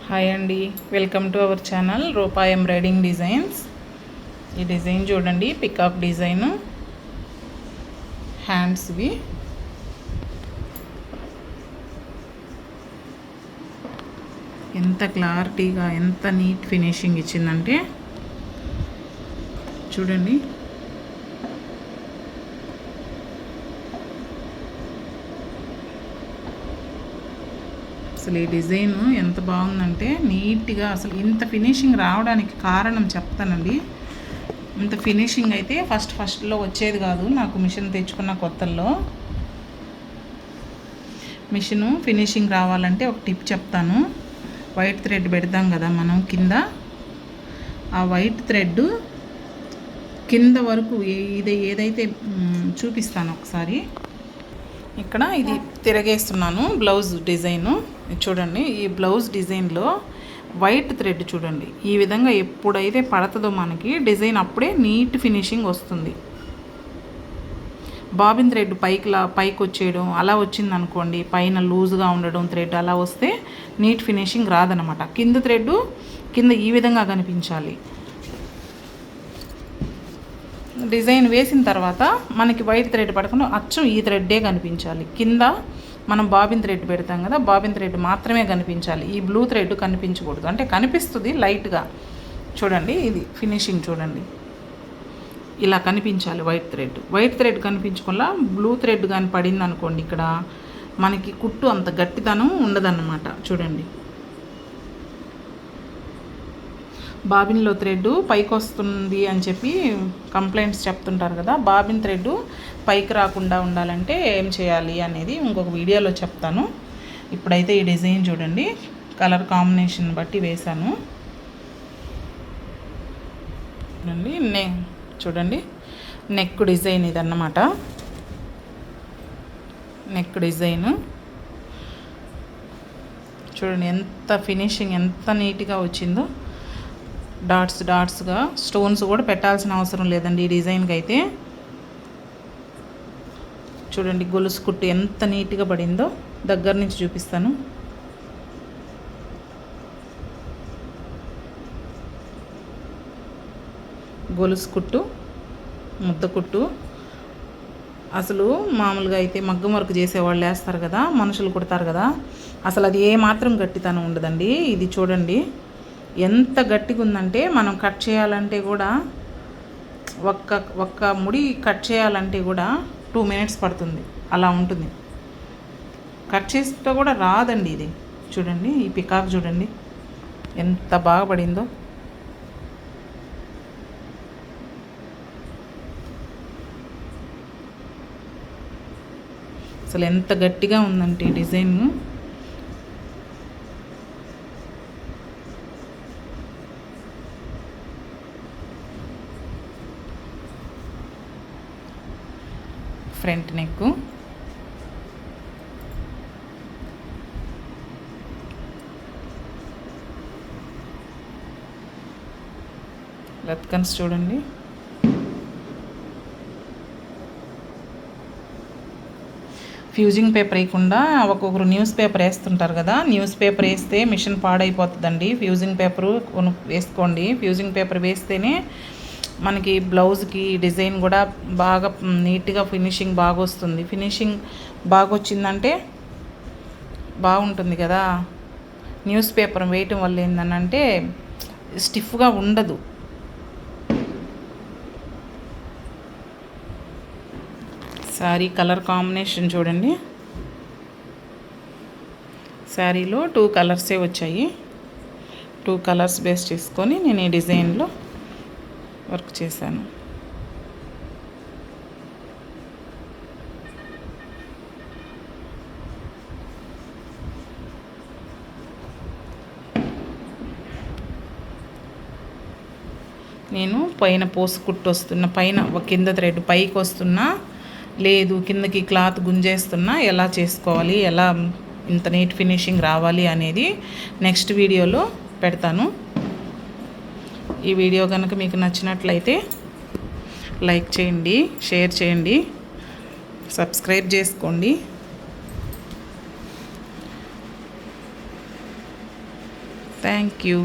Hi అండి, welcome to our channel Rupa embroidering designs. ఈ design చూడండి, పికాక్ డిజైను, హ్యాండ్స్వి. ఎంత క్లారిటీగా, ఎంత నీట్ ఫినిషింగ్ ఇచ్చిందంటే చూడండి. అసలు ఈ డిజైన్ ఎంత బాగుందంటే నీట్గా, అసలు ఇంత ఫినిషింగ్ రావడానికి కారణం చెప్తానండి. ఇంత ఫినిషింగ్ అయితే ఫస్ట్లో వచ్చేది కాదు నాకు. మిషన్ తెచ్చుకున్న కొత్తల్లో మిషను ఫినిషింగ్ రావాలంటే ఒక టిప్ చెప్తాను. వైట్ థ్రెడ్ పెడతాం కదా మనం కింద, ఆ వైట్ థ్రెడ్ కింద వరకు ఏదైతే చూపిస్తాను ఒకసారి. ఇక్కడ ఇది తిరగేస్తున్నాను బ్లౌజ్ డిజైను చూడండి. ఈ బ్లౌజ్ డిజైన్లో వైట్ థ్రెడ్ చూడండి, ఈ విధంగా ఎప్పుడైతే పడుతుందో మనకి డిజైన్ అప్పుడే నీట్ ఫినిషింగ్ వస్తుంది. బాబిన్ థ్రెడ్ పైకి వచ్చేయడం అలా వచ్చింది అనుకోండి, పైన లూజ్గా ఉండడం థ్రెడ్ అలా వస్తే నీట్ ఫినిషింగ్ రాదనమాట. కింద థ్రెడ్ కింద ఈ విధంగా కనిపించాలి. డిజైన్ వేసిన తర్వాత మనకి వైట్ థ్రెడ్ పడకుండా అచ్చం ఈ థ్రెడ్డే కనిపించాలి. కింద మనం బాబిన్ థ్రెడ్ పెడతాం కదా, బాబిన్ థ్రెడ్ మాత్రమే కనిపించాలి. ఈ బ్లూ థ్రెడ్ కనిపించకూడదు. అంటే కనిపిస్తుంది లైట్గా చూడండి. ఇది ఫినిషింగ్ చూడండి, ఇలా కనిపించాలి వైట్ థ్రెడ్ కనిపించకుండా బ్లూ థ్రెడ్ కానీ పడింది అనుకోండి, ఇక్కడ మనకి కుట్టు అంత గట్టితనం ఉండదన్నమాట. చూడండి, బాబిన్లో థ్రెడ్ పైకి వస్తుంది అని చెప్పి కంప్లైంట్స్ చెప్తుంటారు కదా. బాబిన్ థ్రెడ్ పైకి రాకుండా ఉండాలంటే ఏం చేయాలి అనేది ఇంకొక వీడియోలో చెప్తాను. ఇప్పుడైతే ఈ డిజైన్ చూడండి, కలర్ కాంబినేషన్ బట్టి వేశాను చూడండి. నెక్ డిజైన్ ఇదన్నమాట. నెక్ డిజైన్ చూడండి, ఎంత ఫినిషింగ్, ఎంత నీట్గా వచ్చిందో. డాట్స్గా స్టోన్స్ కూడా పెట్టాల్సిన అవసరం లేదండి ఈ డిజైన్కి అయితే. చూడండి గొలుసు కుట్టు ఎంత నీట్గా పడిందో, దగ్గర నుంచి చూపిస్తాను. గొలుసు కుట్టు, ముద్ద కుట్టు. అసలు మామూలుగా అయితే మగ్గం వర్క్ చేసేవాళ్ళు వేస్తారు కదా, మనుషులు కుడతారు కదా, అసలు అది ఏమాత్రం గట్టితనం ఉండదండి. ఇది చూడండి ఎంత గట్టిగా ఉందంటే, మనం కట్ చేయాలంటే కూడా ఒక్క ముడి కట్ చేయాలంటే కూడా 2 minutes పడుతుంది, అలా ఉంటుంది. కట్ చేస్తే కూడా రాదండి ఇది. చూడండి ఈ పికాక్ చూడండి ఎంత బాగా పడిందో. అసలు ఎంత గట్టిగా ఉందంటే ఈ డిజైన్. ఫ్రంట్ నెక్, లత్కన్స్ చూడండి. ఫ్యూజింగ్ పేపర్ వేయకుండా ఒక్కొక్కరు న్యూస్ పేపర్ వేస్తుంటారు కదా. న్యూస్ పేపర్ వేస్తే మిషన్ పాడైపోతుందండి. ఫ్యూజింగ్ పేపరు వేసుకోండి. ఫ్యూజింగ్ పేపర్ వేస్తేనే మనకి బ్లౌజ్కి డిజైన్ కూడా బాగా నీట్గా ఫినిషింగ్ బాగా వస్తుంది. ఫినిషింగ్ బాగా వచ్చిందంటే బాగుంటుంది కదా. న్యూస్ పేపర్ వేయటం వల్ల ఏంటంటే స్టిఫ్గా ఉండదు. శారీ కలర్ కాంబినేషన్ చూడండి. శారీలో 2 కలర్సే వచ్చాయి. 2 కలర్స్ బేస్ చేసుకొని నేను ఈ డిజైన్లో వర్క్ చేశాను. నేను పైన పోసు కుట్టు వస్తున్న, పైన కింద థ్రెడ్ పైకి వస్తున్నా, లేదు కిందకి క్లాత్ గుంజేస్తున్నా, ఎలా చేసుకోవాలి, ఎలా ఇంత నీట్ ఫినిషింగ్ రావాలి అనేది నెక్స్ట్ వీడియోలో పెడతాను. ఈ వీడియో కనుక మీకు నచ్చినట్లయితే లైక్ చేయండి, షేర్ చేయండి, సబ్స్క్రైబ్ చేసుకోండి. Thank you.